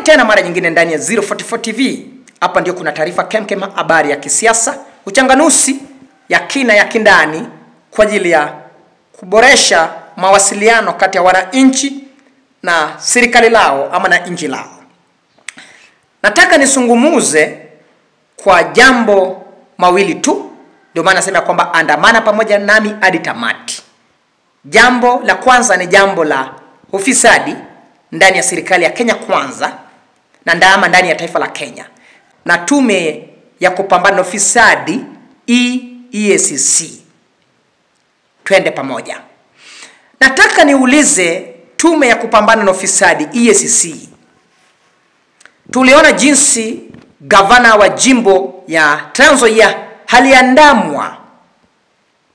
tena mara nyingine ndani ya 044 TV. Hapa ndio kuna taarifa kemkem, habari ya kisiasa, uchanganuzi ya kina ya kindani kwa ajili ya kuboresha mawasiliano kati ya wananchi na serikali lao ama na nchi lao. Nataka nisungumuze kwa jambo mawili tu, ndio maana nasema kwamba andamana pamoja nami hadi tamati. Jambo la kwanza ni jambo la ufisadi ndani ya serikali ya Kenya Kwanza na ndani ya taifa la Kenya, na tume ya kupambana na ufisadi EACC. Twende pamoja. Nataka niulize, tume ya kupambana na ufisadi EACC, tuliona jinsi gavana wa jimbo ya Trans Nzoia haliandamwa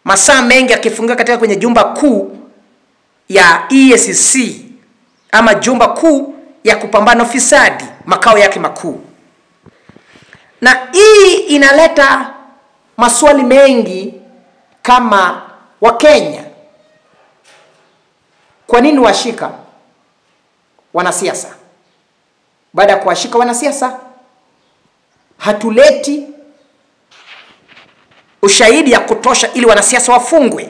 masaa mengi akifunga katika kwenye jumba kuu ya EACC ama jumba kuu ya kupambana na ufisadi, makao yake makuu. Na hii inaleta maswali mengi kama Wakenya. Kwa nini washika wanasiasa? Baada ya kuwashika wanasiasa, hatuleti ushahidi ya kutosha ili wanasiasa wafungwe.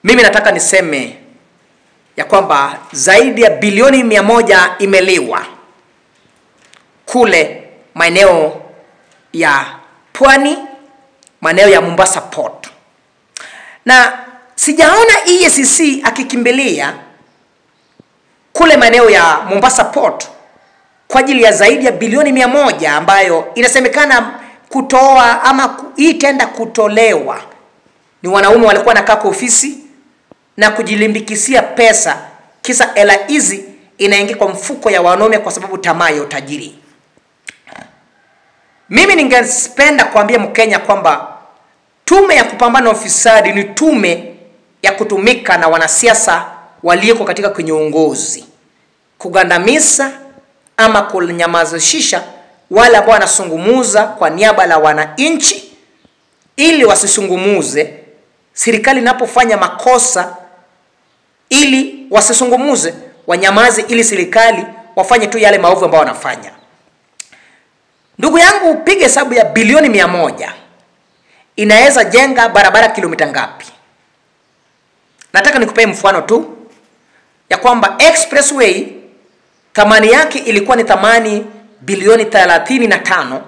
Mimi nataka niseme ya kwamba zaidi ya bilioni 100 imeliwa kule maeneo ya Pwani, maeneo ya Mombasa Port. Na sijaona EACC akikimbilia kule maeneo ya Mombasa Port kwa ajili ya zaidi ya bilioni 100 ambayo inasemekana kutoa ama hii tenda kutolewa ni wanaume walikuwa nakaa kwa ofisi na kujilimbikisia pesa, kisa hela hizi inaingia kwa mfuko ya wanaume kwa sababu tamaa ya utajiri. Mimi ningependa kuambia Mkenya kwamba tume ya kupambana na ufisadi ni tume ya kutumika na wanasiasa walioko katika kwenye uongozi kugandamiza ama kunyamazisha wale ambao wanasungumuza kwa niaba la wananchi, ili wasisungumuze serikali inapofanya makosa, ili wasisungumuze, wanyamaze, ili serikali wafanye tu yale maovu ambayo wanafanya. Ndugu yangu, upige hesabu ya bilioni 100 inaweza jenga barabara kilomita ngapi? Nataka nikupe mfano tu ya kwamba expressway thamani yake ilikuwa ni thamani bilioni 35,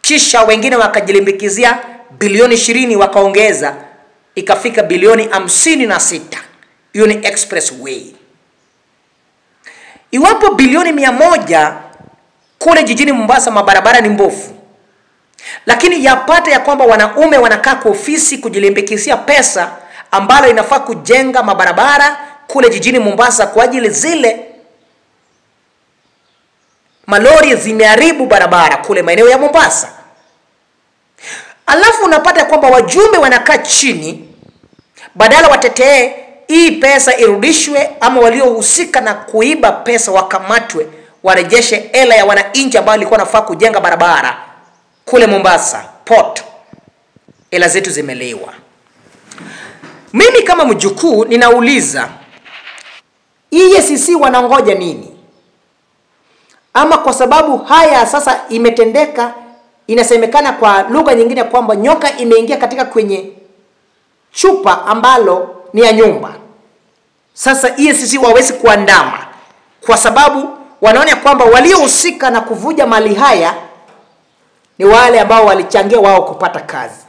kisha wengine wakajilimbikizia bilioni 20 wakaongeza ikafika bilioni 56. Hiyo ni expressway. Iwapo bilioni 100 kule jijini Mombasa mabarabara ni mbovu, lakini yapata ya kwamba wanaume wanakaa kwa ofisi kujilimbikizia pesa ambalo inafaa kujenga mabarabara kule jijini Mombasa kwa ajili zile malori zimeharibu barabara kule maeneo ya Mombasa. Alafu unapata kwamba wajumbe wanakaa chini, badala watetee hii pesa irudishwe ama waliohusika na kuiba pesa wakamatwe, warejeshe hela ya wananchi ambao walikuwa nafaa kujenga barabara kule Mombasa Port. Hela zetu zimelewa. Mimi kama mjukuu ninauliza, EACC wanangoja nini? Ama kwa sababu haya sasa imetendeka, inasemekana kwa lugha nyingine kwamba nyoka imeingia katika kwenye chupa ambalo ni ya nyumba. Sasa EACC wawezi kuandama kwa sababu wanaona kwamba waliohusika na kuvuja mali haya ni wale ambao walichangia wao kupata kazi.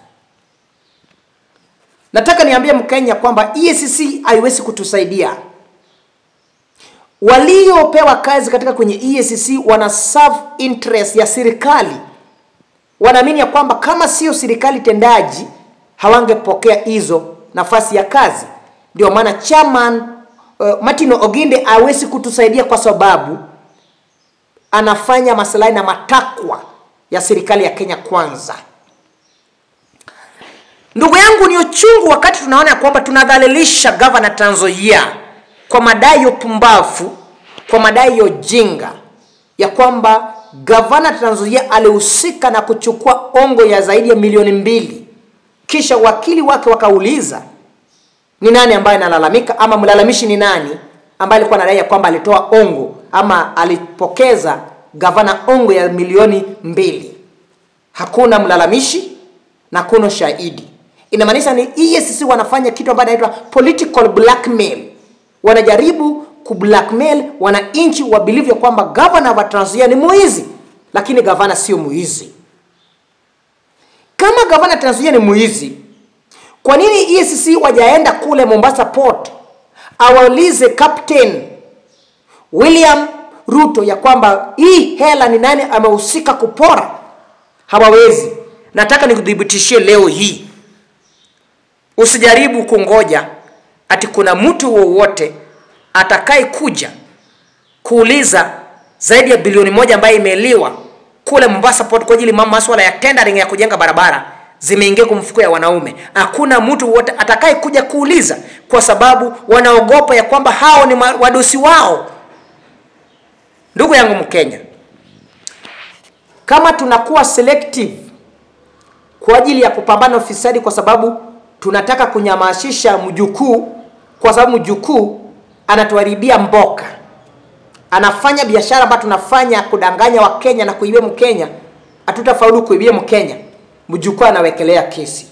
Nataka niambie Mkenya kwamba EACC haiwezi kutusaidia. Waliopewa kazi katika kwenye EACC wana serve interest ya serikali. Wanaamini ya kwamba kama sio serikali tendaji hawangepokea hizo nafasi ya kazi. Ndio maana chairman Martin Oginde hawezi kutusaidia kwa sababu anafanya maslahi na matakwa ya serikali ya Kenya Kwanza. Ndugu yangu, ni uchungu wakati tunaona kwamba tunadhalilisha governor Trans Nzoia kwa madai ya upumbavu, kwa madai ya ujinga ya kwamba governor Trans Nzoia alihusika na kuchukua ongo ya zaidi ya milioni 2. Kisha wakili wake wakauliza ni nani ambaye analalamika ama mlalamishi ni nani ambaye alikuwa anadai kwamba alitoa ongo ama alipokeza gavana Ongo ya milioni 2. Hakuna mlalamishi na kuna shahidi. Inamaanisha ni EACC wanafanya kitu ambacho inaitwa political blackmail. Wanajaribu kublackmail wananchi wa believe kwamba governor wa Trans Nzoia ni muizi, lakini governor sio muizi. Kama governor Trans Nzoia ni muizi, kwa nini EACC wajaenda kule Mombasa Port awaulize Captain William Ruto ya kwamba hii hela ni nani amehusika kupora? Hawawezi. Nataka nikudhibitishie leo hii, usijaribu kungoja ati kuna mtu wowote atakaye kuja kuuliza zaidi ya bilioni 1 ambayo imeliwa kule Mombasa Port kwa ajili masuala ya tendering ya kujenga barabara zimeingia kwa mfuko ya wanaume. Hakuna mtu wote atakaye kuja kuuliza, kwa sababu wanaogopa ya kwamba hao ni wadosi wao. Ndugu yangu Mkenya, kama tunakuwa selective kwa ajili ya kupambana ufisadi kwa sababu tunataka kunyamasisha mjukuu, kwa sababu mjukuu anatuharibia mboka, anafanya biashara ambayo tunafanya kudanganya wa Kenya na kuibia Mkenya, hatutafaulu kuibia Mkenya, mjukuu anawekelea kesi.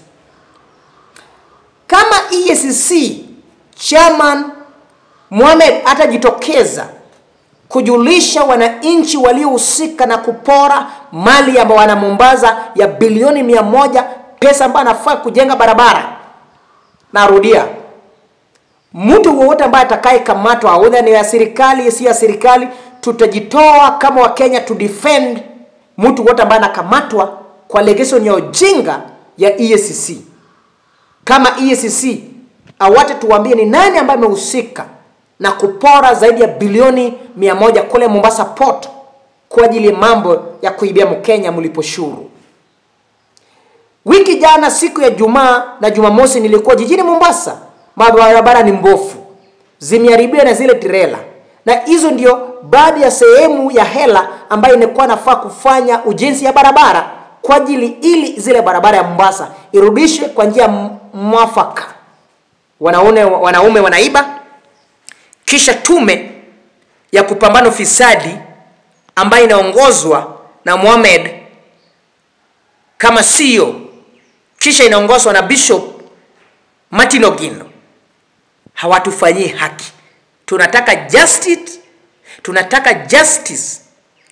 Kama EACC chairman Mohamed atajitokeza kujulisha wananchi waliohusika na kupora mali ya wana Mombasa ya bilioni 100, pesa ambayo anafaa kujenga barabara, narudia, mtu wote ambaye atakaye kamatwa, awe ni ya serikali si ya serikali, tutajitoa kama wa Kenya to defend mtu wote ambaye anakamatwa kwa allegation ya ujinga ya EACC. Kama EACC awate tuambie ni nani ambaye amehusika na kupora zaidi ya bilioni 100 kule Mombasa Port kwa ajili ya mambo ya kuibia Mkenya mliposhuru. Wiki jana siku ya Jumaa na Jumamosi nilikuwa jijini Mombasa. Barabara ni mbovu, zimeharibiwa na zile trela, na hizo ndio baadhi ya sehemu ya hela ambayo inakuwa nafaa kufanya ujenzi ya barabara kwa ajili ili zile barabara ya Mombasa irudishwe kwa njia mwafaka. Wanaume wanaiba, kisha tume ya kupambana ufisadi ambayo inaongozwa na Mohamed kama CEO, kisha inaongozwa na Bishop Martin Ogindo, hawatufanyii haki. Tunataka justice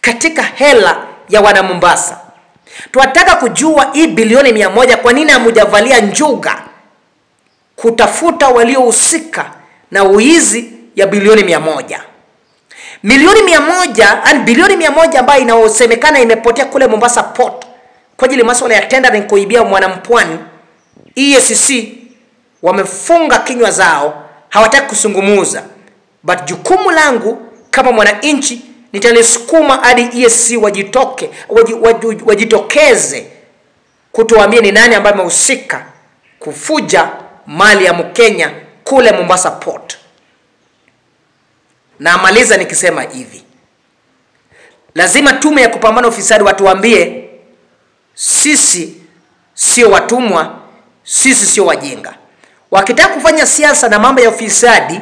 katika hela ya wana Mombasa. Tunataka kujua hii bilioni 100 kwa nini hamjavalia njuga kutafuta waliohusika na uizi ya bilioni 100. Milioni 100 bilioni 100 ambayo inaosemekana imepotea kule Mombasa Port kwa ajili masuala ya tendering kuibia mwanampwani. EACC wamefunga kinywa zao, hawataki kusungumuza. But jukumu langu kama mwananchi nitalisukuma hadi EACC wajitokeze kutuambia ni nani ambaye amehusika kufuja mali ya Mkenya kule Mombasa Port. Na amaliza nikisema hivi, lazima tume ya kupambana ufisadi watuambie sisi sio watumwa, sisi sio wajinga. Wakitaka kufanya siasa na mambo ya ufisadi,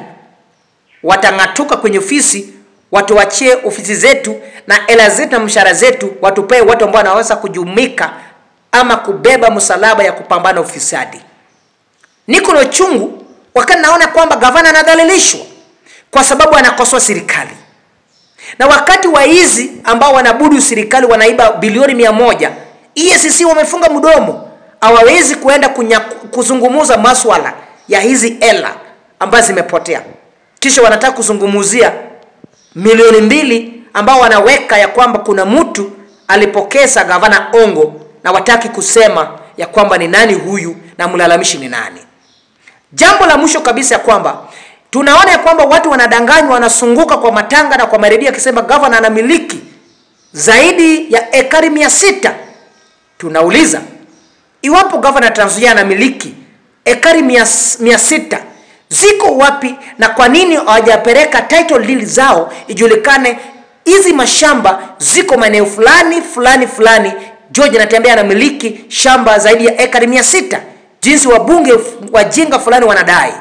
watangatuka kwenye ofisi, watuachie ofisi zetu na hela zetu na mshahara zetu, watupee watu ambao wanaweza kujumika ama kubeba msalaba ya kupambana ufisadi. Niko na uchungu wakati naona kwamba gavana anadhalilishwa kwa sababu anakosoa serikali. Na wakati wa hizi ambao wanabudu serikali wanaiba bilioni 100, EACC wamefunga mdomo, hawawezi kuenda kuzungumuza masuala ya hizi hela ambazo zimepotea. Kisha wanataka kuzungumuzia milioni 2 ambao wanaweka ya kwamba kuna mtu alipokeza gavana Ongo, na wataki kusema ya kwamba ni nani huyu na mlalamishi ni nani. Jambo la mwisho kabisa ya kwamba tunaona ya kwamba watu wanadanganywa, wanasunguka kwa matanga na kwa maredia akisema gavana anamiliki zaidi ya ekari 600. Tunauliza, iwapo gavana Trans Nzoia anamiliki ekari 600, ziko wapi na kwa nini hawajapeleka title deed zao ijulikane hizi mashamba ziko maeneo fulani? George anatembea anamiliki shamba zaidi ya ekari 600, jinsi wabunge wajinga fulani wanadai.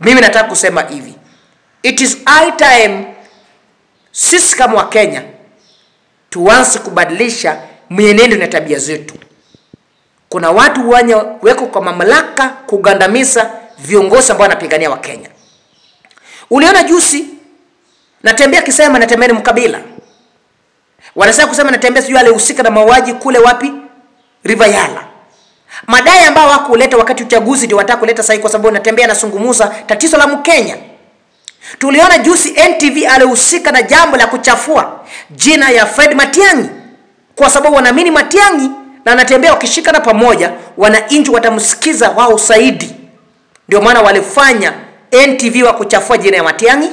Mimi nataka kusema hivi, it is high time Sisi kama wa Kenya tuanze kubadilisha mienendo na tabia zetu. Kuna watu weko kwa mamlaka kugandamiza viongozi ambao wanapigania wa Kenya. Uliona juzi Natembeya kisema Natembeya ni mkabila. Wanasema kusema Natembeya sio alihusika na mauaji kule wapi? River Yala. Madai ambao hawakuleta wakati uchaguzi ndio wataka kuleta sasa kwa sababu Natembeya anasungumuza tatizo la Mkenya. Tuliona juzi NTV alihusika na jambo la kuchafua jina ya Fred Matiang'i kwa sababu wanaamini Matiang'i na Natembeya wakishikana pamoja wananchi watamsikiza wao zaidi. Ndio maana walifanya NTV wa kuchafua jina ya Matiang'i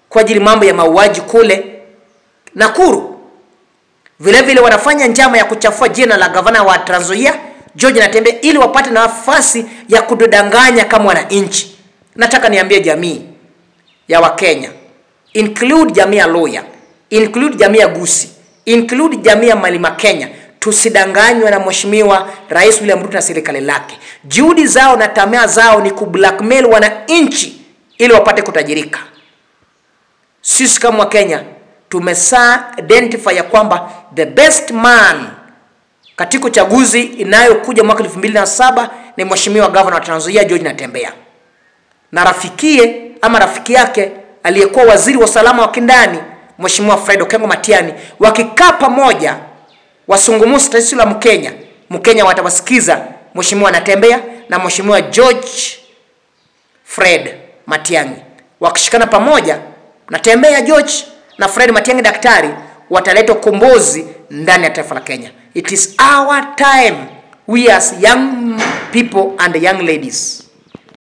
kwa ajili mambo ya mauaji kule Nakuru. Vile vile wanafanya njama ya kuchafua jina la gavana wa Trans Nzoia George Natembeya ili wapate nafasi ya kudanganya kama wananchi. Nataka niambie jamii ya Wakenya, include jamii ya Luhya, include jamii ya Gusii, include jamii ya Mlima Kenya, tusidanganywe na Mheshimiwa Rais William Ruto na serikali lake. Juhudi zao na tamaa zao ni kublackmail wananchi ili wapate kutajirika. Sisi kama wa Kenya tumesa identify ya kwamba the best man katika uchaguzi inayokuja mwaka 2007 ni Mheshimiwa Governor wa Trans Nzoia George Natembeya. Na rafiki yake aliyekuwa waziri wa usalama wa kindani Mheshimiwa Fred Okengo Matiang'i, wakikaa pamoja wasungumuza tatizo la Mkenya watawasikiza Mheshimiwa Natembeya na Mheshimiwa George Fred Matiang'i. Wakishikana pamoja Natembeya George na Fred Matiang'i daktari wataleta ukombozi ndani ya taifa la Kenya. It is our time, we as young people and young ladies.